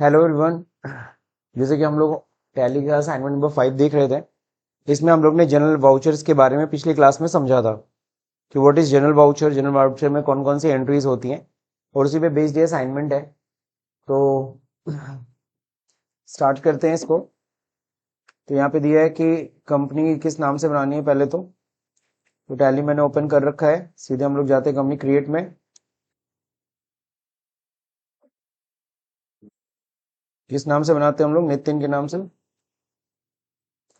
Hello everyone. जैसे कि हम लोग टैली का असाइनमेंट नंबर 5 देख रहे थे। इसमें हम लोग ने जनरल वाउचर्स के बारे में पिछली क्लास में समझा था कि व्हाट इज जनरल वाउचर में कौन कौन सी एंट्रीज होती हैं, और उसी पे बेस्ड ये असाइनमेंट है। तो स्टार्ट करते हैं इसको। तो यहाँ पे दिया है कि कंपनी किस नाम से बनानी है। पहले तो टैली मैंने ओपन कर रखा है, सीधे हम लोग जाते हैं कंपनी क्रिएट में। किस नाम से बनाते हैं हम लोग? नितिन के नाम से।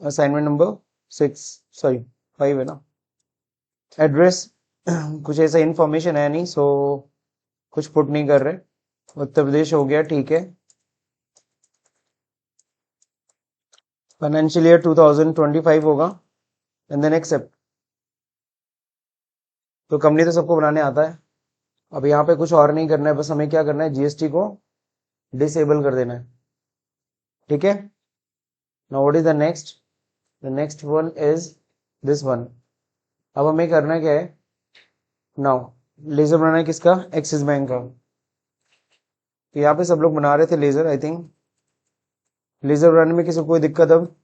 असाइनमेंट नंबर 6, सॉरी 5 है ना। एड्रेस कुछ ऐसा इंफॉर्मेशन है नहीं, सो कुछ पुट नहीं कर रहे। उत्तर प्रदेश हो गया, ठीक है। फाइनेंशियल ईयर 2025 होगा, एंड देन एक्सेप्ट। तो कंपनी तो सबको बनाने आता है। अब यहाँ पे कुछ और नहीं करना है, बस हमें क्या करना है, जीएसटी को डिसेबल कर देना है। ठीक है। Now what is the next one is this one. अब हमें करना क्या है नाउ? लेजर बनाना है किसका? एक्सिस बैंक का। तो यहाँ पे सब लोग बना रहे थे लेजर, आई थिंक। लेजर बनाने में किसी को कोई दिक्कत? अब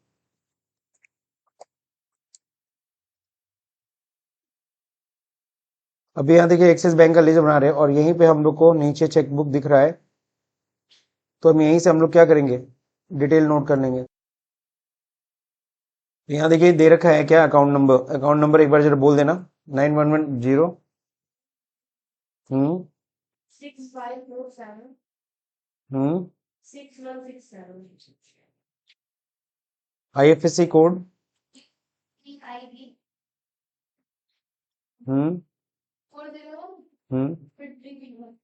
अभी यहाँ देखिए एक्सिस बैंक का लेजर बना रहे हैं, और यहीं पे हम लोग को नीचे चेकबुक दिख रहा है। तो हम यहीं से हम लोग क्या करेंगे, डिटेल नोट कर लेंगे। यहाँ देखिए दे रखा है क्या, अकाउंट नंबर एक बार जरा बोल देना। 9110। हम्म 6547 हम्म 6167 आईएफएससी कोड। EID हम्म 40 हम्म 51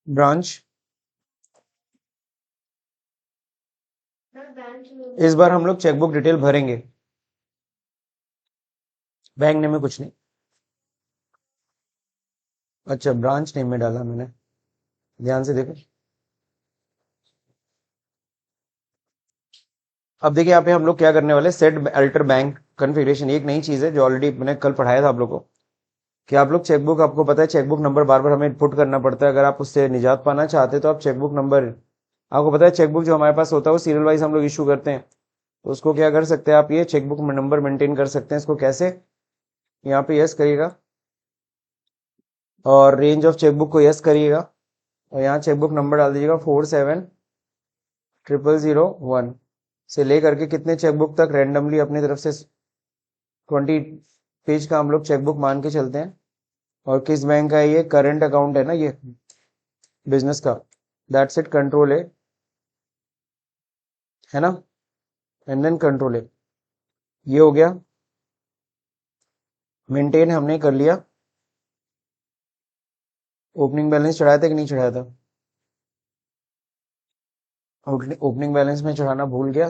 ब्रांच। बैंक इस बार हम लोग चेकबुक डिटेल भरेंगे, बैंक नेम में कुछ नहीं। अच्छा, ब्रांच नेम में डाला मैंने, ध्यान से देखो। अब देखिए यहाँ पे हम लोग क्या करने वाले, सेट अल्टर बैंक कन्फिग्रेशन। एक नई चीज है जो ऑलरेडी मैंने कल पढ़ाया था आप लोगों को, कि आप लोग चेकबुक, आपको पता है चेकबुक नंबर बार बार हमें पुट करना पड़ता है। अगर आप उससे निजात पाना चाहते हैं तो आप चेकबुक नंबर, आपको पता है चेकबुक जो हमारे पास होता है वो सीरियल वाइज हम लोग इशू करते हैं। तो उसको क्या कर सकते हैं आप, ये चेकबुक नंबर मेंटेन कर सकते हैं। इसको कैसे? यहाँ पे यस करिएगा, और रेंज ऑफ चेकबुक को यस करिएगा, और यहाँ चेकबुक नंबर डाल दीजिएगा 470001 से लेकर के कितने चेकबुक तक, रेंडमली अपनी तरफ से 20 पेज का हम लोग चेकबुक मान के चलते हैं। और किस बैंक का है ये? करंट अकाउंट है ना ये, बिजनेस का। दैट्स इट, कंट्रोल है ना, एंड देन कंट्रोल ये हो गया। मेंटेन हमने कर लिया। ओपनिंग बैलेंस चढ़ाया था कि नहीं चढ़ाया था? ओपनिंग बैलेंस में चढ़ाना भूल गया।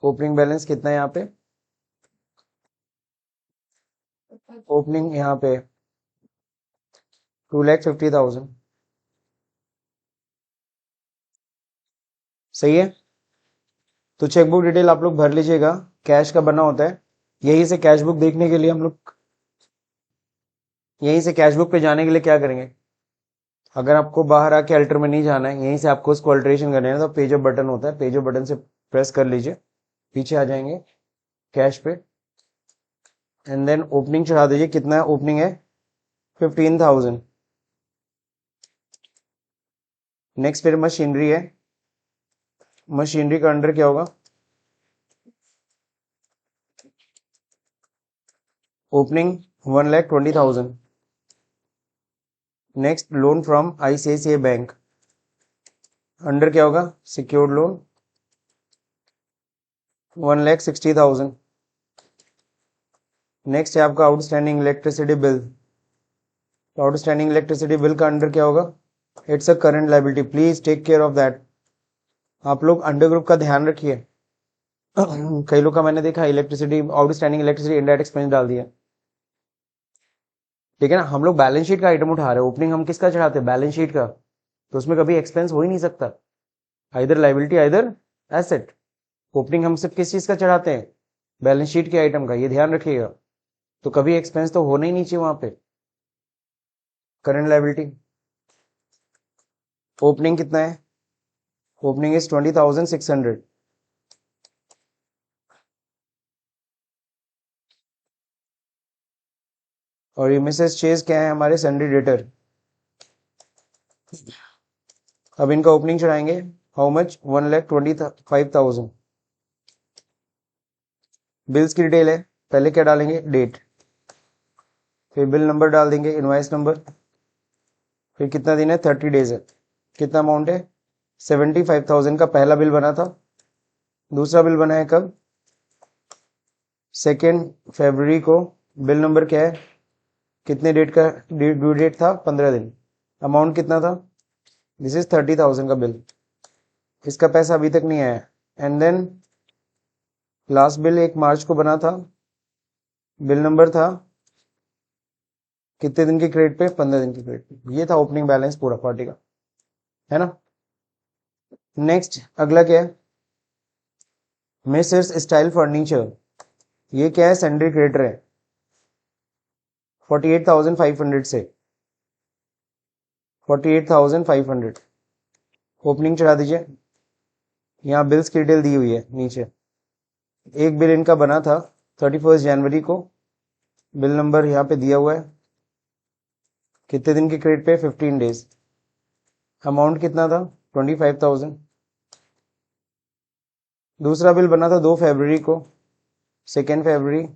ओपनिंग बैलेंस कितना है यहाँ पे? ओपनिंग यहाँ पे 2,50,000। सही है। तो चेकबुक डिटेल आप लोग भर लीजिएगा, कैश का बना होता है। यहीं से कैश बुक देखने के लिए हम लोग, यहीं से कैश बुक पे जाने के लिए क्या करेंगे, अगर आपको बाहर आके अल्टर में नहीं जाना है, यहीं से आपको उसको अल्टरेशन करना है, तो पेज अप बटन होता है, पेज अप बटन से प्रेस कर लीजिए, पीछे आ जाएंगे कैश पे, एंड देन ओपनिंग चढ़ा दीजिए। कितना ओपनिंग है? 15,000। नेक्स्ट फिर मशीनरी है। मशीनरी का अंडर क्या होगा? Opening 1,20,000। Next loan from ICICI bank, under क्या होगा? Secured loan 1,60,000। नेक्स्ट है आपका outstanding electricity bill. Outstanding electricity bill का अंडर क्या होगा? It's a current liability, please take care of that. आप लोग अंडर ग्रुप का ध्यान रखिए। कई लोग का मैंने देखा electricity, outstanding electricity indirect expense डाल दिया। ठीक है ना, हम लोग बैलेंस शीट का आइटम उठा रहे हैं। ओपनिंग हम किसका चढ़ाते हैं? बैलेंस शीट का। तो उसमें कभी एक्सपेंस हो ही नहीं सकता, either liability either asset. Opening हम सिर्फ किस चीज का चढ़ाते हैं? बैलेंस शीट के आइटम का, ये ध्यान रखिएगा। तो कभी एक्सपेंस तो होना ही नहीं चाहिए वहां पे, करंट लाइबिलिटी। ओपनिंग कितना है? Opening is 20,600। और ये मिसेस चेज क्या है? हमारे सन्डे डेटर। अब इनका ओपनिंग चढ़ाएंगे। How much? 1,25,000। बिल्स की डिटेल है, पहले क्या डालेंगे? डेट, फिर बिल नंबर डाल देंगे, इनवॉइस नंबर, फिर कितना दिन है? 30 डेज है। कितना अमाउंट है? 75,000 का पहला बिल बना था। दूसरा बिल बना है कब? 2 फरवरी को। बिल नंबर क्या है? कितने डेट का ड्यू डेट था? 15 दिन। अमाउंट कितना था? दिस इज 30,000 का बिल। इसका पैसा अभी तक नहीं आया। एंड देन लास्ट बिल 1 मार्च को बना था। बिल नंबर था कितने दिन के क्रेडिट पे? 15 दिन के क्रेडिट पे। ये था ओपनिंग बैलेंस पूरा पार्टी का, है ना। नेक्स्ट अगला क्या है? मेसर्स स्टाइल फर्नीचर, ये क्या है? सन्डे क्रेडिटर है 48,500 से। 48,500 ओपनिंग चढ़ा दीजिए। यहाँ बिल्स की डिटेल दी हुई है नीचे। एक बिल इनका बना था 31 जनवरी को। बिल नंबर यहाँ पे दिया हुआ है। कितने दिन के क्रेडिट पे? 15 डेज। अमाउंट कितना था? 25,000। दूसरा बिल बना था 2 फरवरी को, 2 फरवरी।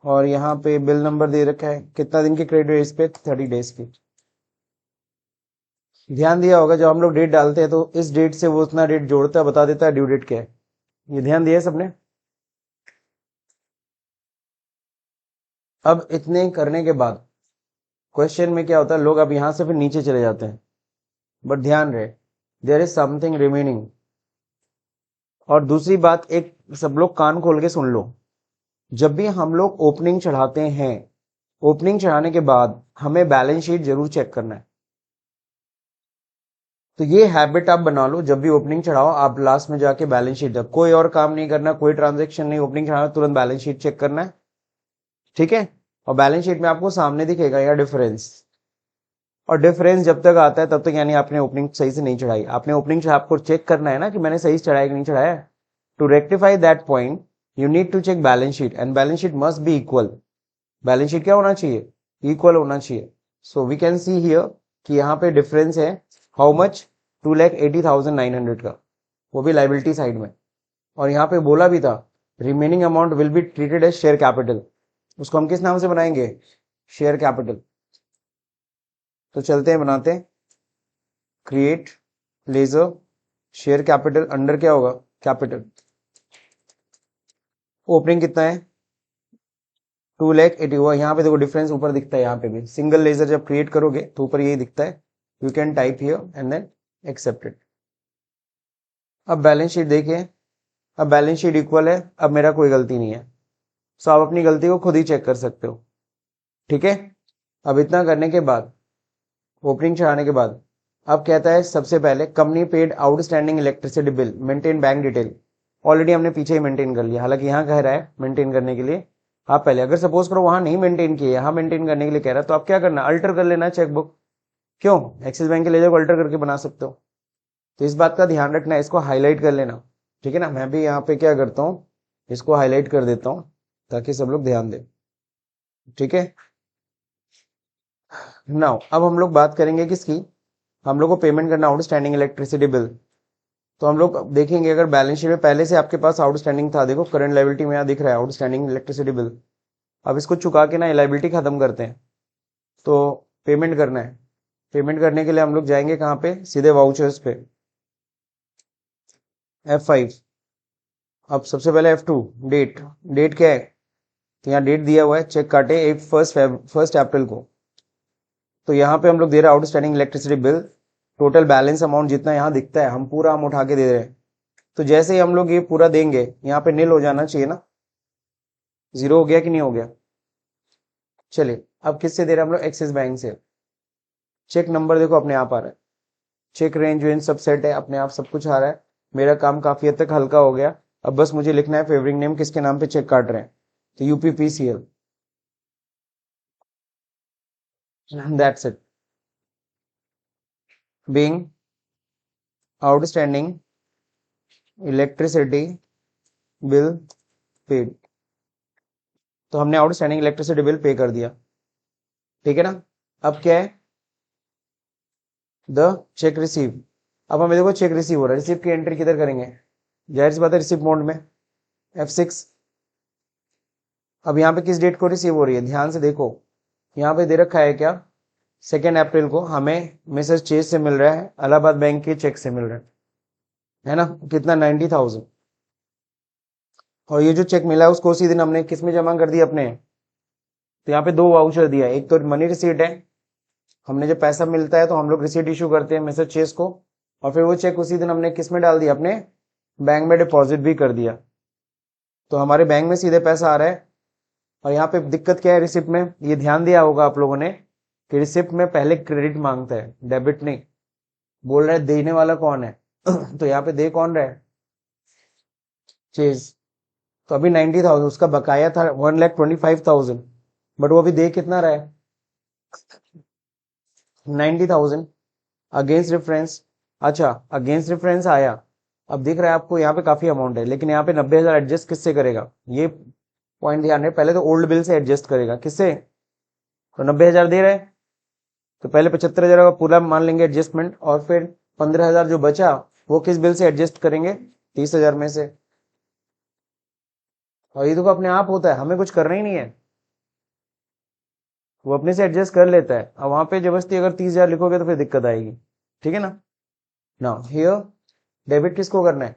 और यहाँ पे बिल नंबर दे रखा है, कितना दिन की क्रेडिट है इस पे? 30 डेज की। ध्यान दिया होगा जब हम लोग डेट डालते हैं तो इस डेट से वो उतना डेट जोड़ता है, बता देता है ड्यू डेट क्या है। ये ध्यान दिया है सबने? अब इतने करने के बाद क्वेश्चन में क्या होता है, लोग अब यहां से फिर नीचे चले जाते हैं, बट ध्यान रहे देयर इज समथिंग रिमेनिंग। और दूसरी बात, एक सब लोग कान खोल के सुन लो, जब भी हम लोग ओपनिंग चढ़ाते हैं, ओपनिंग चढ़ाने के बाद हमें बैलेंस शीट जरूर चेक करना है। तो ये हैबिट आप बना लो, जब भी ओपनिंग चढ़ाओ आप लास्ट में जाके बैलेंस शीट, जब कोई और काम नहीं करना, कोई ट्रांजेक्शन नहीं, ओपनिंग चढ़ाना तुरंत बैलेंस शीट चेक करना है, ठीक है। और बैलेंस शीट में आपको सामने दिखेगा या डिफरेंस, और डिफरेंस जब तक आता है तब तक यानी आपने ओपनिंग सही से नहीं चढ़ाई। आपने ओपनिंग चढ़ा, आपको चेक करना है ना कि मैंने सही चढ़ाया कि नहीं चढ़ाया। To rectify that point you need to check balance sheet, and balance sheet must be equal. Balance sheet क्या होना चाहिए? इक्वल होना चाहिए। So we can see here कि यहाँ पे डिफरेंस है हाउ मच? 2,80,900 का, वो भी लाइबिलिटी साइड में। और यहाँ पे बोला भी था remaining amount will be treated as share capital. उसको हम किस नाम से बनाएंगे? Share capital. तो चलते हैं बनाते हैं। Create ledger share capital, under क्या होगा? कैपिटल। ओपनिंग कितना है? 2,80,000 हुआ। यहाँ पे देखो डिफरेंस ऊपर दिखता है, यहाँ पे भी सिंगल लेजर जब क्रिएट करोगे तो ऊपर यही दिखता है। You can type here and then accept it. अब बैलेंस शीट देखिए, अब बैलेंस शीट इक्वल है, अब मेरा कोई गलती नहीं है। सो आप अपनी गलती को खुद ही चेक कर सकते हो, ठीक है। अब इतना करने के बाद, ओपनिंग चढ़ाने के बाद, अब कहता है सबसे पहले company paid outstanding electricity bill, maintain bank detail. Already हमने पीछे ही मेंटेन कर लिया, हालांकि यहाँ कह रहा है मेंटेन करने के लिए। आप पहले अगर सपोज करो वहां नहीं मेंटेन किए, यहाँ मेंटेन करने के लिए कह रहा है, तो आप क्या करना? अल्टर कर लेना चेकबुक। क्यों? एक्सिस बैंक के लेजर को अल्टर करके बना सकते हो। तो इस बात का ध्यान रखना, इसको हाईलाइट कर लेना, ठीक है ना। मैं भी यहाँ पे क्या करता हूँ, इसको हाईलाइट कर देता हूँ ताकि सब लोग ध्यान दें, ठीक है। नाउ अब हम लोग बात करेंगे किसकी? हम लोग को पेमेंट करना आउटस्टैंडिंग इलेक्ट्रिसिटी बिल। तो हम लोग देखेंगे अगर बैलेंस शीट में पहले से आपके पास आउटस्टैंडिंग था, देखो करंट लायबिलिटी में यहाँ दिख रहा है आउटस्टैंडिंग इलेक्ट्रिसिटी बिल। अब इसको चुका के ना लायबिलिटी खत्म करते हैं, तो पेमेंट करना है। पेमेंट करने के लिए हम लोग जाएंगे कहाँ पे? सीधे वाउचर्स पे, F5। अब सबसे पहले F2, डेट। डेट क्या है? तो यहाँ डेट दिया हुआ है, चेक काटे 1 अप्रैल को। तो यहाँ पे हम लोग दे रहे हैं outstanding electricity bill, total balance amount जितना यहाँ दिखता है हम पूरा हम उठा के दे रहे हैं। तो जैसे ही हम लोग ये पूरा देंगे, यहाँ पे नील हो जाना चाहिए ना, जीरो हो गया कि नहीं हो गया? चलिए अब किससे दे रहे हैं हम लोग? एक्सिस बैंक से। चेक नंबर देखो अपने आप आ रहा है, चेक रेंज वेंज सब सेट है, अपने आप सब कुछ आ रहा है। मेरा काम काफी हद तक हल्का हो गया। अब बस मुझे लिखना है फेवरिंग नेम, किसके नाम पे चेक काट रहे हैं, तो UPPCL, that's it. Being outstanding electricity bill paid, तो हमने आउटस्टैंडिंग इलेक्ट्रिसिटी बिल पे कर दिया, ठीक है ना। अब क्या है, द चेक रिसीव। अब हमें देखो चेक रिसीव हो रहा है, रिसीव की एंट्री किधर करेंगे, जाहिर सी बात है रिसीव मोड में, F6। अब यहाँ पे किस डेट को रिसीव हो रही है, ध्यान से देखो, यहाँ पे दे रखा है क्या, 2 अप्रैल को हमें मिसेस चेज से मिल रहा है, इलाहाबाद बैंक के चेक से मिल रहा है ना, कितना 90,000। और ये जो चेक मिला है उसको उसी दिन हमने किस में जमा कर दिया अपने, तो यहाँ पे 2 वाउचर दिया, एक तो मनी रिसीट है, हमने जब पैसा मिलता है तो हम लोग रिसीट इशू करते हैं मिसेस चेज को, और फिर वो चेक उसी दिन हमने किस में डाल दिया, अपने बैंक में डिपॉजिट भी कर दिया, तो हमारे बैंक में सीधे पैसा आ रहा है। और यहाँ पे दिक्कत क्या है रिसिप्ट में, ये ध्यान दिया होगा आप लोगों ने कि रिसिप्ट में पहले क्रेडिट मांगता है, डेबिट नहीं, बोल रहा है देने वाला कौन है तो यहाँ पे दे कौन रहा है, चेज। तो अभी 90,000 उसका बकाया था, 1,25,000, बट वो अभी दे कितना रहा है, 90,000 अगेंस्ट रेफरेंस। अच्छा, अगेंस्ट रेफरेंस आया, अब दिख रहा है आपको यहाँ पे काफी अमाउंट है, लेकिन यहाँ पे 90,000 एडजस्ट किससे करेगा, ये पॉइंट ध्यान रहे, पहले तो ओल्ड बिल से एडजस्ट करेगा, किससे, तो 90,000 दे रहे हैं, तो पहले 75,000 का पूरा मान लेंगे एडजस्टमेंट, और फिर 15,000 जो बचा वो किस बिल से एडजस्ट करेंगे, 30,000 में से। और ये तो अपने आप होता है, हमें कुछ करना ही नहीं है, वो अपने से एडजस्ट कर लेता है। अब वहां पे जबरदस्ती अगर 30,000 लिखोगे तो फिर दिक्कत आएगी, ठीक है ना। नाउ हियर डेबिट किसको करना है,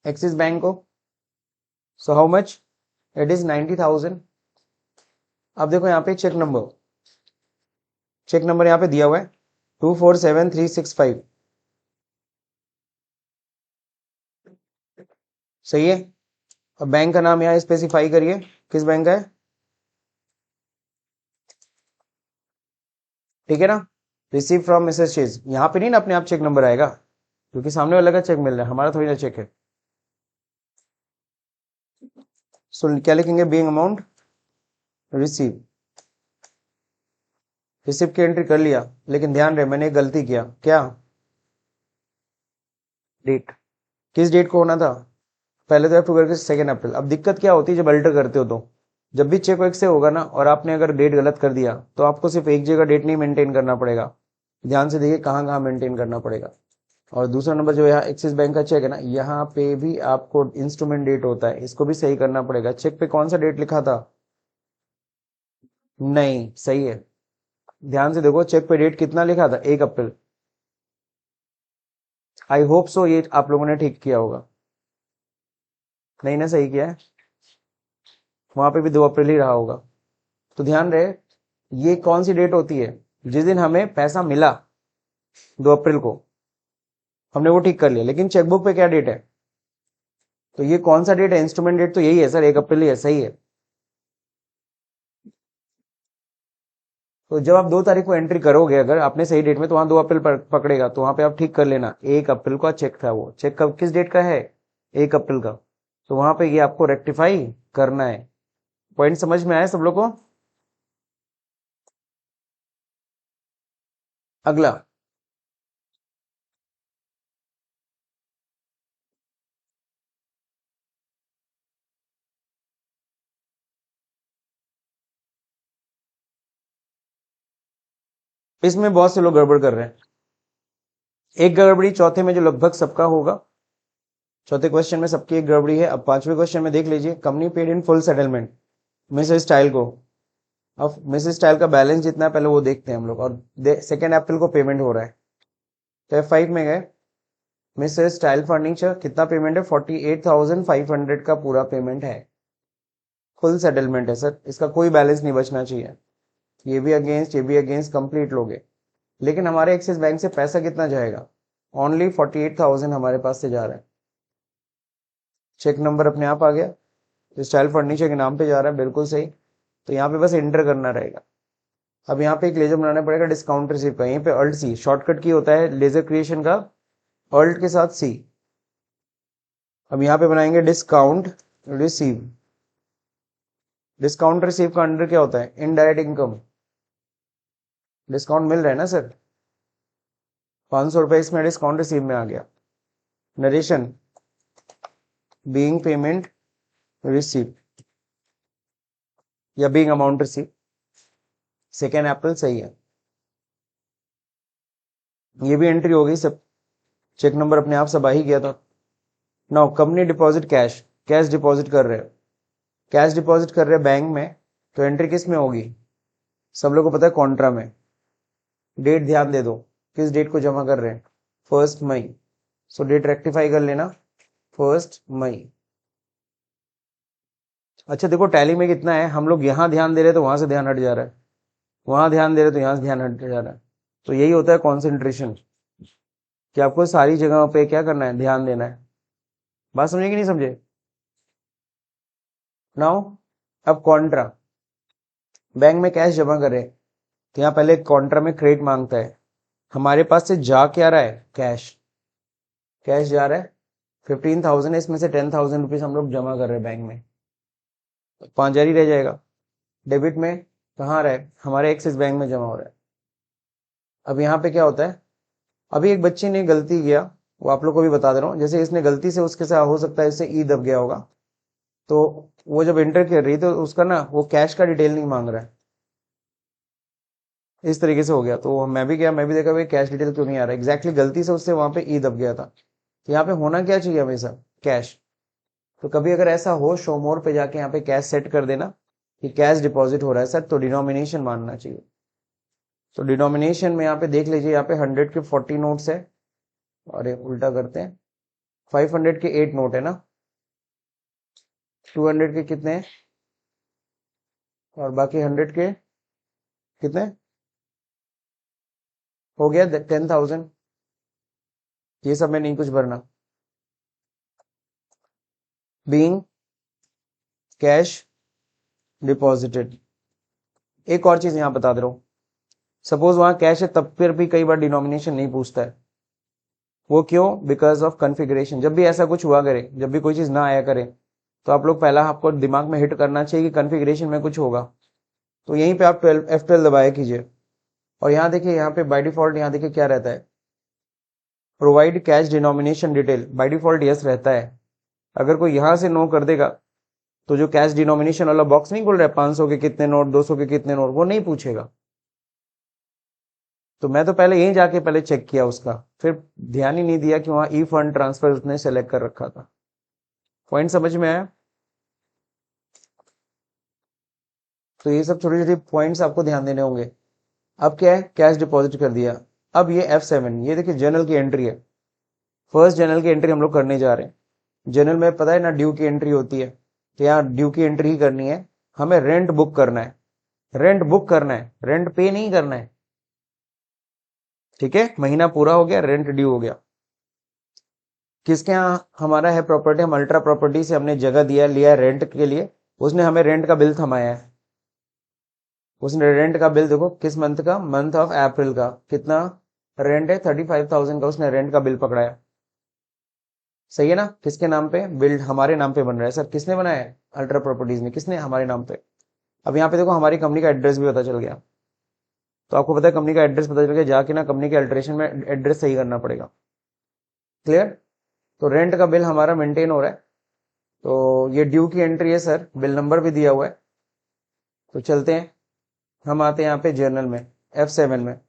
एक्सिस बैंक को, so how much, it is 90,000। अब देखो यहाँ पे चेक नंबर, चेक नंबर यहाँ पे दिया हुआ है 247365, सही है। अब बैंक का नाम यहाँ स्पेसिफाई करिए, किस बैंक का है, ठीक है ना, रिसीव फ्रॉम मिसेस चेज, यहाँ पे नहीं ना अपने आप चेक नंबर आएगा, क्योंकि सामने वाले का चेक मिल रहा है, हमारा थोड़ी ना चेक है। सो क्या लिखेंगे, बीइंग अमाउंट रिसीव, रिसीव की एंट्री कर लिया, लेकिन ध्यान रहे मैंने एक गलती किया, क्या, डेट, किस डेट को होना था, पहले तो टू करके 2 अप्रैल। अब दिक्कत क्या होती है जब अल्टर करते हो, तो जब भी चेक वेक से होगा ना और आपने अगर डेट गलत कर दिया तो आपको सिर्फ एक जगह डेट नहीं मेंटेन करना पड़ेगा, ध्यान से देखिए कहाँ कहाँ मेंटेन करना पड़ेगा। और दूसरा नंबर जो यहाँ एक्सिस बैंक का चेक है ना, यहाँ पे भी आपको इंस्ट्रूमेंट डेट होता है, इसको भी सही करना पड़ेगा। चेक पे कौन सा डेट लिखा था, नहीं सही है, ध्यान से देखो चेक पे डेट कितना लिखा था, 1 अप्रैल। आई होप सो ये आप लोगों ने ठीक किया होगा, नहीं ना सही किया है, वहां पे भी 2 अप्रैल ही रहा होगा। तो ध्यान रहे ये कौन सी डेट होती है, जिस दिन हमें पैसा मिला 2 अप्रैल को, हमने वो ठीक कर लिया, लेकिन चेकबुक पे क्या डेट है, तो ये कौन सा डेट है, इंस्ट्रूमेंट डेट तो यही है सर, 1 अप्रैल ही है, सही है। तो जब आप 2 तारीख को एंट्री करोगे अगर आपने सही डेट में, तो वहां 2 अप्रैल पकड़ेगा, तो वहां पे आप ठीक कर लेना, 1 अप्रैल का चेक था, वो चेक कब किस डेट का है, 1 अप्रैल का, तो वहां पे ये आपको रेक्टिफाई करना है। पॉइंट समझ में आया सब लोग को। अगला, इसमें बहुत से लोग गड़बड़ कर रहे हैं, एक गड़बड़ी चौथे में जो लगभग सबका होगा, चौथे क्वेश्चन में सबकी एक गड़बड़ी है। अब 5वें क्वेश्चन में देख लीजिए, company paid in full settlement Mrs style को। अब मिसेस स्टाइल का बैलेंस जितना है पहले वो देखते हैं हम लोग, और 2 अप्रैल को पेमेंट हो रहा है, तो F5 में गए, मिसेस स्टाइल फर्नीचर कितना पेमेंट है, 48,500 का पूरा पेमेंट है, फुल सेटलमेंट है सर, इसका कोई बैलेंस नहीं बचना चाहिए, ये भी अगेंस्ट ये भी अगेंस्ट कंप्लीट लोगे। लेकिन हमारे एक्सिस बैंक से पैसा कितना जाएगा, ओनली 48,000 हमारे पास से जा रहा है, चेक नंबर अपने आप आ गया, स्टाइल फर्नीचर के नाम पे जा रहा है, बिल्कुल सही। तो यहाँ पे बस एंटर करना रहेगा। अब यहाँ पे एक लेजर बनाना पड़ेगा डिस्काउंट रिसीव का, यहीं पे अल्ट सी शॉर्टकट की होता है लेजर क्रिएशन का, अल्ट के साथ सी। अब यहाँ पे बनाएंगे डिस्काउंट रिसीव, डिस्काउंट रिसीव का अंडर क्या होता है, इनडायरेक्ट इनकम, डिस्काउंट मिल रहा है ना सर, ₹500 इसमें डिस्काउंट रिसीव में आ गया। नरेशन बीइंग पेमेंट रिसीव या being amount receive, second April सही है। ये भी एंट्री हो गई सब, चेक नंबर अपने आप सब आ ही गया था। Now company deposit cash, cash deposit कर रहे हो, कैश डिपॉजिट कर रहे हैं बैंक में, तो एंट्री किस में होगी? सब लोगों को पता है कॉन्ट्रा में। डेट ध्यान दे दो, किस डेट को जमा कर रहे हैं? 1 मई। सो डेट रेक्टिफाई कर लेना, 1 मई। अच्छा देखो टैली में कितना है, हम लोग यहां ध्यान दे रहे तो वहां से ध्यान हट जा रहा है, वहां ध्यान दे रहे तो यहां से ध्यान हट जा रहा है। तो यही होता है कॉन्सेंट्रेशन, कि आपको सारी जगहों पे क्या करना है, ध्यान देना है। बात समझे कि नहीं समझे? नाउ अब कॉन्ट्रा, बैंक में कैश जमा करे तो यहाँ पहले कॉन्ट्रा में क्रेडिट मांगता है, हमारे पास से जा क्या रहा है? कैश, कैश जा रहा है 15,000 है, इसमें से 10,000 रुपीज हम लोग जमा कर रहे हैं बैंक में, 5,000 ही रह जाएगा। डेबिट में कहाँ रहा है? हमारे एक्सिस बैंक में जमा हो रहा है। अब यहाँ पे क्या होता है, अभी एक बच्ची ने गलती किया, वो आप लोग को भी बता दे रहा हूँ, जैसे इसने गलती से उसके साथ हो सकता है इससे ई दब गया होगा, तो वो जब एंटर कर रही तो उसका ना वो कैश का डिटेल नहीं मांग रहा है, इस तरीके से हो गया। तो मैं भी गया, मैं भी देखा भाई कैश डिटेल क्यों नहीं आ रहा, एग्जैक्टली गलती से उससे वहां पे ई दब गया था। तो यहाँ पे होना क्या चाहिए हमेशा? कैश। तो कभी अगर ऐसा हो शो मोर पे जाके यहाँ पे कैश सेट कर देना कि कैश डिपॉजिट हो रहा है सर, तो डिनोमिनेशन मानना चाहिए। तो डिनोमिनेशन में यहाँ पे देख लीजिए, यहाँ पे 100 के 40 नोट्स है, और ये उल्टा करते हैं, 500 के 8 नोट है ना, 200 के कितने हैं, और बाकी 100 के कितने हो गया? 10,000। ये सब में नहीं कुछ भरना। Being cash deposited. एक और चीज यहां बता दे रहा हूं, सपोज वहां कैश है तब फिर भी कई बार डिनोमिनेशन नहीं पूछता है, वो क्यों? Because of configuration. जब भी ऐसा कुछ हुआ करे, जब भी कोई चीज ना आया करे, तो आप लोग पहला आपको दिमाग में हिट करना चाहिए कि कॉन्फ़िगरेशन में कुछ होगा। तो यहीं पे आप F12 दबाया कीजिए, और यहाँ देखिए, यहाँ पे बाय डिफॉल्ट यहाँ देखिए क्या रहता है, provide cash denomination detail, by default yes रहता है। अगर कोई यहां से नो कर देगा तो जो कैश डिनोमिनेशन वाला बॉक्स नहीं बोल रहा है 500 के कितने नोट, 200 के कितने नोट, वो नहीं पूछेगा। तो मैं तो पहले यहीं जाके पहले चेक किया उसका, फिर ध्यान ही नहीं दिया कि वहां ई फंड ट्रांसफर उसने सेलेक्ट कर रखा था। पॉइंट समझ में आया? तो ये सब छोटे छोटे पॉइंट्स आपको ध्यान देने होंगे। अब क्या है, कैश डिपॉजिट कर दिया। अब ये F7, ये देखिए जर्नल की एंट्री है, फर्स्ट जर्नल की एंट्री हम लोग करने जा रहे हैं। जर्नल में पता है ना ड्यू की एंट्री होती है, तो यहाँ ड्यू की एंट्री ही करनी है। हमें रेंट बुक करना है, रेंट बुक करना है, रेंट पे नहीं करना है। ठीक है, महीना पूरा हो गया, रेंट ड्यू हो गया। किसके यहाँ हमारा है प्रॉपर्टी? हम अल्ट्रा प्रॉपर्टी से हमने जगह दिया लिया रेंट के लिए, उसने हमें रेंट का बिल थमाया है। उसने रेंट का बिल देखो किस मंथ का, मंथ ऑफ अप्रैल का, कितना रेंट है? 35,000 का उसने रेंट का बिल पकड़ाया। सही है ना? किसके नाम पे? बिल्ड हमारे नाम पे बन रहा है सर। किसने बनाया है? अल्ट्रा प्रॉपर्टीज ने। किसने? हमारे नाम पे। अब यहाँ पे देखो हमारी कंपनी का एड्रेस भी पता चल गया। तो आपको पता है कंपनी का एड्रेस पता चल गया, जाके ना कंपनी के अल्ट्रेशन में एड्रेस सही करना पड़ेगा। क्लियर? तो रेंट का बिल हमारा मेंटेन हो रहा है, तो ये ड्यू की एंट्री है सर, बिल नंबर भी दिया हुआ है। तो चलते हैं, हम आते हैं यहाँ पे जर्नल में F7 में,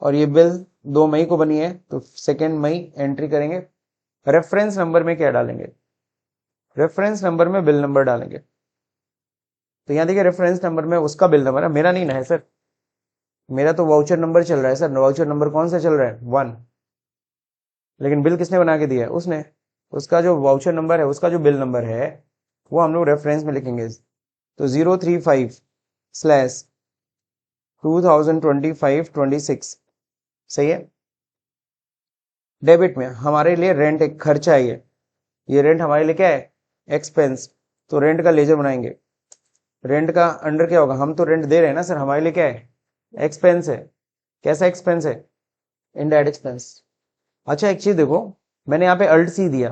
और ये बिल 2 मई को बनी है, तो 2 मई एंट्री करेंगे। रेफरेंस नंबर में क्या डालेंगे? रेफरेंस नंबर में बिल नंबर डालेंगे। तो यहाँ देखिए रेफरेंस नंबर में उसका बिल नंबर है, मेरा नहीं ना है सर, मेरा तो वाउचर नंबर चल रहा है सर। वाउचर नंबर कौन सा चल रहा है? 1। लेकिन बिल किसने बना के दिया है? उसने। उसका जो वाउचर नंबर है, उसका जो बिल नंबर है, वो हम लोग रेफरेंस में लिखेंगे। तो 035/2025-26 सही है। डेबिट में हमारे लिए रेंट एक खर्चा है, ये रेंट हमारे लिए क्या है? एक्सपेंस। तो रेंट का लेजर बनाएंगे। रेंट का अंडर क्या होगा? हम तो रेंट दे रहे हैं ना सर, हमारे लिए क्या है? एक्सपेंस है। कैसा एक्सपेंस है? Indirect expense. अच्छा एक चीज देखो, मैंने यहाँ पे अल्ट सी दिया,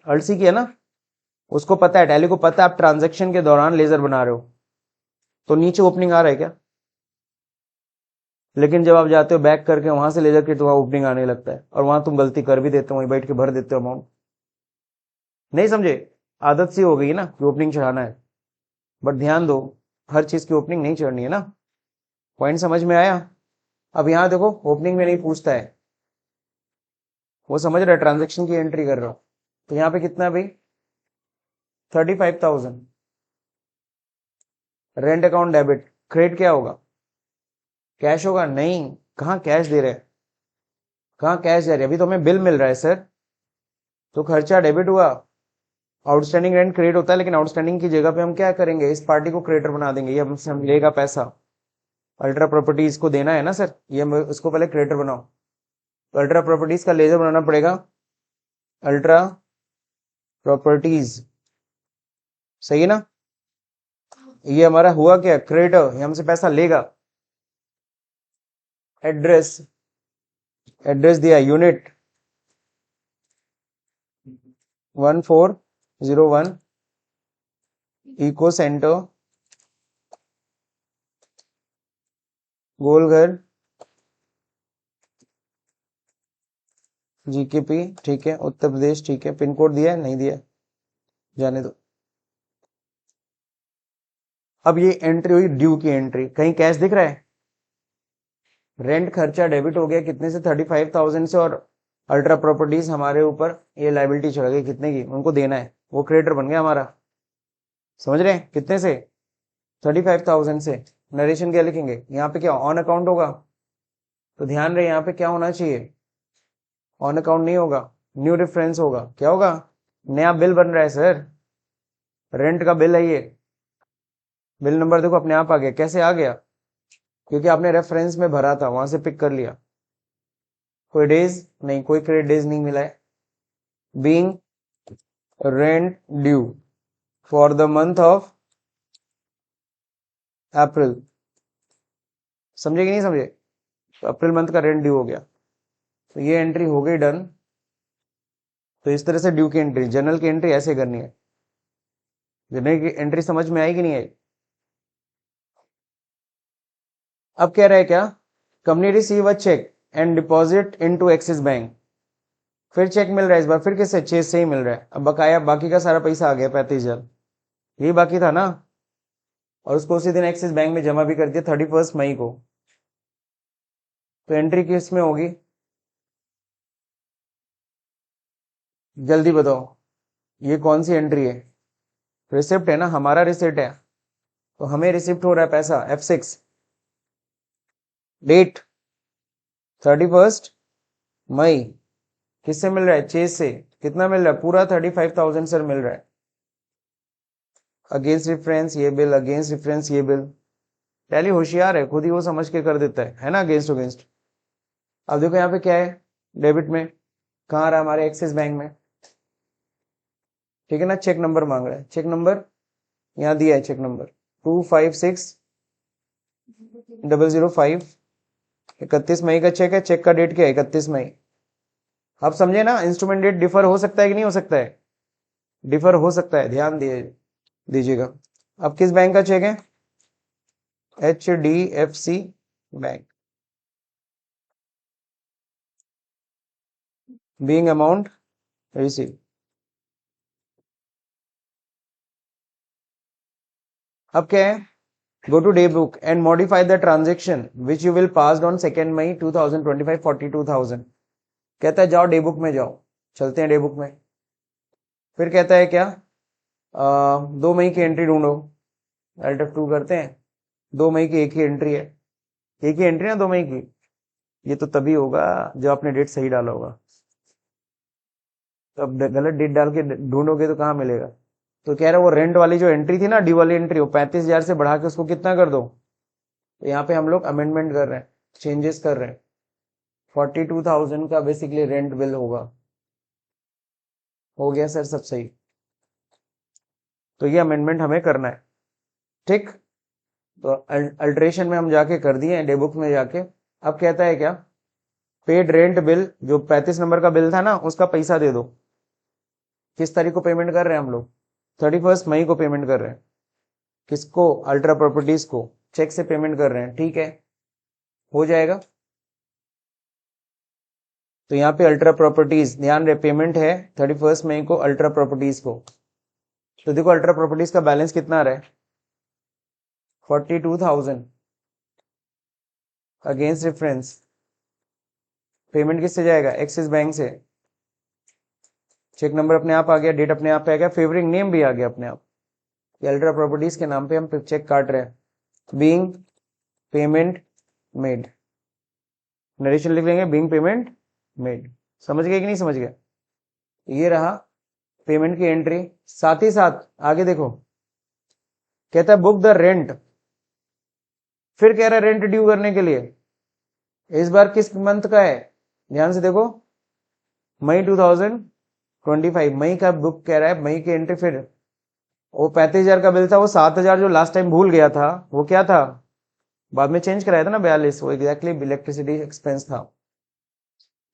अल्ट सी किया ना, उसको पता है, टैली को पता है आप ट्रांजेक्शन के दौरान लेजर बना रहे हो, तो नीचे ओपनिंग आ रहा है क्या? लेकिन जब आप जाते हो बैक करके वहां से ले जाके तो वहां ओपनिंग आने लगता है और वहां तुम गलती कर भी देते हो, वहीं बैठ के भर देते हो अमाउंट। नहीं समझे? आदत सी हो गई ना कि ओपनिंग चढ़ाना है, बट ध्यान दो हर चीज की ओपनिंग नहीं चढ़नी है ना। पॉइंट समझ में आया? अब यहाँ देखो ओपनिंग में नहीं पूछता है, वो समझ रहा है ट्रांजेक्शन की एंट्री कर रहा हो। तो यहाँ पे कितना है भाई? 35,000। रेंट अकाउंट डेबिट, क्रेडिट क्या होगा? कैश होगा? नहीं, कहाँ कैश दे रहे हैं, कहाँ कैश दे रहे हैं, अभी तो हमें बिल मिल रहा है सर। तो खर्चा डेबिट हुआ, आउटस्टैंडिंग रेंट क्रेडिट होता है, लेकिन आउटस्टैंडिंग की जगह पे हम क्या करेंगे, इस पार्टी को क्रेडिटर बना देंगे, ये हमसे हम लेगा पैसा। अल्ट्रा प्रॉपर्टीज को देना है ना सर, ये हम उसको पहले क्रेडिटर बनाओ। तो अल्ट्रा प्रॉपर्टीज का लेजर बनाना पड़ेगा, अल्ट्रा प्रॉपर्टीज, सही है ना? ये हमारा हुआ क्या, क्रेडिटर, ये हमसे पैसा लेगा। एड्रेस, एड्रेस दिया unit 1401 eco centre Golghar GKP, ठीक है, उत्तर प्रदेश, ठीक है। पिन कोड दिया है? नहीं दिया, जाने दो। अब ये एंट्री हुई ड्यू की एंट्री, कहीं कैश दिख रहा है? रेंट खर्चा डेबिट हो गया कितने से? 35,000 से, और अल्ट्रा प्रॉपर्टीज हमारे ऊपर ये लाइबिलिटी चढ़ गई कितने की, उनको देना है, वो क्रेडिटर बन गया हमारा। समझ रहे हैं? कितने से? 35,000 से। नरेशन क्या लिखेंगे यहाँ पे? क्या ऑन अकाउंट होगा? तो ध्यान रहे यहाँ पे क्या होना चाहिए, ऑन अकाउंट नहीं होगा, न्यू रेफरेंस होगा। क्या होगा? नया बिल बन रहा है सर, रेंट का बिल है ये। बिल नंबर देखो अपने आप आ गया। कैसे आ गया? क्योंकि आपने रेफरेंस में भरा था, वहां से पिक कर लिया। कोई डेज नहीं, कोई क्रेडिट डेज नहीं मिला है। Being rent due for the month of April, समझे कि नहीं समझे? तो अप्रैल मंथ का रेंट ड्यू हो गया, तो ये एंट्री हो गई डन। तो इस तरह से ड्यू की एंट्री, जनरल की एंट्री ऐसे करनी है। जनरल की एंट्री समझ में आई कि नहीं आई? अब कह रहा है क्या, company receive a cheque and deposit into Axis bank. फिर चेक मिल रहा है, इस बार फिर किससे? चेस से ही मिल रहा है। अब बकाया, बाकी का सारा पैसा आ गया 35,000, यही बाकी था ना, और उसको उसी दिन एक्सिस बैंक में जमा भी कर दिया 31 मई को। तो एंट्री किस में होगी, जल्दी बताओ, ये कौन सी एंट्री है? रिसिप्ट है ना, हमारा रिसिप्ट है, तो हमें रिसिप्ट हो रहा है पैसा F6। डेट 31 मई, किससे मिल रहा है? चेस से। कितना मिल रहा है? पूरा 35,000 सर मिल रहा है। अगेंस्ट रेफरेंस ये बिल, अगेंस्ट रेफरेंस ये बिल। टैली होशियार है, खुद ही वो समझ के कर देता है ना, अगेंस्ट अगेंस्ट। अब देखो यहाँ पे क्या है, डेबिट में कहाँ रहा? हमारे एक्सिस बैंक में, ठीक है ना। चेक नंबर मांग रहा है, चेक नंबर यहाँ दिया है, चेक नंबर 256005। 31 मई का चेक है, चेक का डेट क्या है? 31 मई। आप समझे ना, इंस्ट्रूमेंट डेट डिफर हो सकता है कि नहीं हो सकता है? डिफर हो सकता है, ध्यान दीजिएगा। अब किस बैंक का चेक है? HDFC bank. Being amount receive. अब क्या है, go to day book and modify the transaction which you will pass on 2 May 2025 42,000। कहता है जाओ डे बुक में जाओ, चलते हैं डे बुक में। फिर कहता है क्या, 2 मई की एंट्री ढूंढो। Alt F2 करते हैं, 2 मई की एक ही एंट्री है, एक ही एंट्री ना 2 मई की। ये तो तभी होगा जब आपने डेट सही डाला होगा, तो अब गलत डेट डाल के ढूंढोगे तो कहाँ मिलेगा। तो कह रहा है वो रेंट वाली जो एंट्री थी ना, डी वाली एंट्री, वो 35,000 से बढ़ा के उसको कितना कर दो। तो यहाँ पे हम लोग अमेंडमेंट कर रहे हैं, चेंजेस कर रहे हैं। 42,000 का बेसिकली रेंट बिल होगा। हो गया सर, सब सही। तो ये अमेंडमेंट हमें करना है, ठीक। तो अल्ट्रेशन में हम जाके कर दिए डे बुक में जाके। अब कहता है क्या, पेड रेंट बिल, जो 35 नंबर का बिल था ना, उसका पैसा दे दो। किस तारीख को पेमेंट कर रहे हैं हम लोग? 31 मई को पेमेंट कर रहे हैं। किसको? अल्ट्रा प्रॉपर्टीज को। चेक से पेमेंट कर रहे हैं, ठीक है। हो जाएगा। तो यहाँ पे अल्ट्रा प्रॉपर्टीज, ध्यान रहे पेमेंट है 31 मई को अल्ट्रा प्रॉपर्टीज को। तो देखो अल्ट्रा प्रॉपर्टीज का बैलेंस कितना आ रहा है 42,000 अगेंस्ट रेफरेंस। पेमेंट किससे जाएगा एक्सिस बैंक से। चेक नंबर अपने आप आ गया, डेट अपने आप आ गया, फेवरिंग नेम भी आ गया अपने आप। ये अल्ट्रा प्रॉपर्टीज के नाम पे हम चेक काट रहे हैं। बीइंग पेमेंट मेड, नरेशन लिख लेंगे बीइंग पेमेंट मेड। समझ गए कि नहीं समझ गए। ये रहा पेमेंट की एंट्री। साथ ही साथ आगे देखो कहता है बुक द रेंट, फिर कह रहा है रेंट ड्यू करने के लिए। इस बार किस मंथ का है ध्यान से देखो, मई 2025 मई का बुक कह रहा है, मई की एंट्री। फिर वो 35,000 का बिल था, वो 7,000 जो लास्ट टाइम भूल गया था वो क्या था, बाद में चेंज कराया था ना 42, वो एग्जैक्टली इलेक्ट्रिसिटी एक्सपेंस था।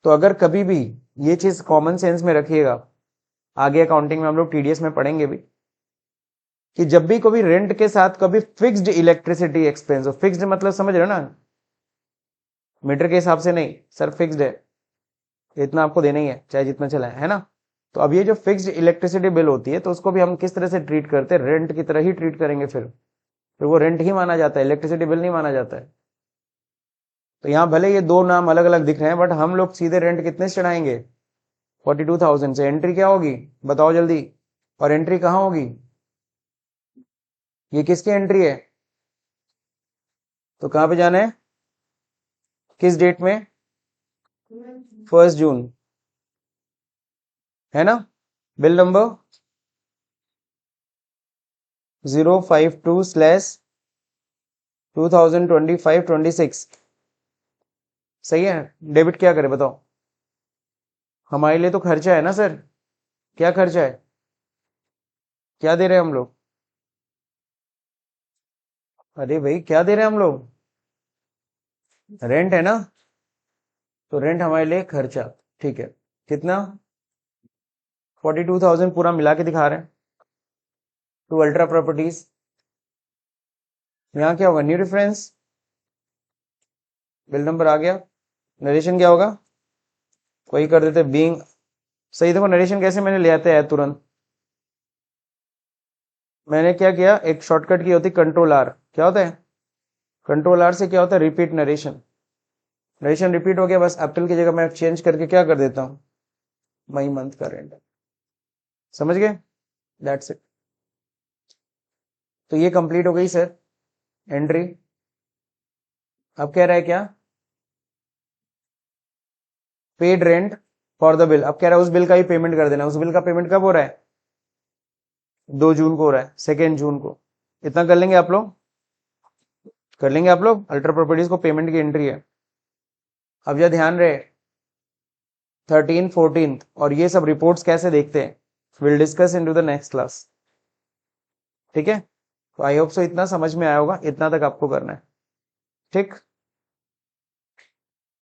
तो अगर कभी भी ये चीज कॉमन सेंस में रखिएगा, आगे अकाउंटिंग में हम लोग टीडीएस में पढ़ेंगे भी, कि जब भी कभी रेंट के साथ कभी फिक्स्ड इलेक्ट्रिसिटी एक्सपेंस हो, फिक्स्ड मतलब समझ रहे हो ना, मीटर के हिसाब से नहीं सर, फिक्स्ड है इतना आपको देना ही है चाहे जितना चला है ना। तो अब ये जो फिक्स्ड इलेक्ट्रिसिटी बिल होती है तो उसको भी हम किस तरह से ट्रीट करते हैं, रेंट की तरह ही ट्रीट करेंगे। फिर वो रेंट ही माना जाता है, इलेक्ट्रिसिटी बिल नहीं माना जाता है। तो यहाँ भले ये दो नाम अलग अलग दिख रहे हैं बट हम लोग सीधे रेंट कितने से चढ़ाएंगे 42,000 से। एंट्री क्या होगी बताओ जल्दी, और एंट्री कहाँ होगी, ये किसकी एंट्री है, तो कहां पे जाना है, किस डेट में 1 जून है ना। बिल नंबर 052/2025-26 सही है। डेबिट क्या करे बताओ, हमारे लिए तो खर्चा है ना सर। क्या खर्चा है, क्या दे रहे हैं हम लोग, अरे भाई क्या दे रहे हैं हम लोग, रेंट है ना। तो रेंट हमारे लिए खर्चा, ठीक है। कितना 42,000 पूरा मिला के दिखा रहे हैं टू अल्ट्रा प्रॉपर्टीज। यहाँ क्या होगा न्यू रेफरेंस, बिल नंबर आ गया, नरेशन क्या होगा कोई कर देते बीइंग। सही देखो नरेशन कैसे मैंने ले आते हैं तुरंत, मैंने क्या किया एक शॉर्टकट की होती कंट्रोल आर। क्या होता है कंट्रोल आर से क्या होता है रिपीट नरेशन, नरेशन रिपीट हो गया, बस अप्रैल की जगह मैं चेंज करके क्या कर देता हूं मई मंथ का रेंट। समझ गए, दैट्स इट। तो ये कंप्लीट हो गई सर एंट्री। अब कह रहा है क्या paid rent for the bill, अब कह रहा है उस बिल का ही पेमेंट कर देना। उस बिल का पेमेंट कब हो रहा है 2 जून को हो रहा है, 2 जून को। इतना कर लेंगे आप लोग, कर लेंगे आप लोग, अल्ट्रा प्रॉपर्टीज को पेमेंट की एंट्री है। अब यह ध्यान रहे 13, 14 और ये सब रिपोर्ट्स कैसे देखते हैं, will discuss in to the next class. ठीक है, तो आई होप सो इतना समझ में आया होगा, इतना तक आपको करना है ठीक।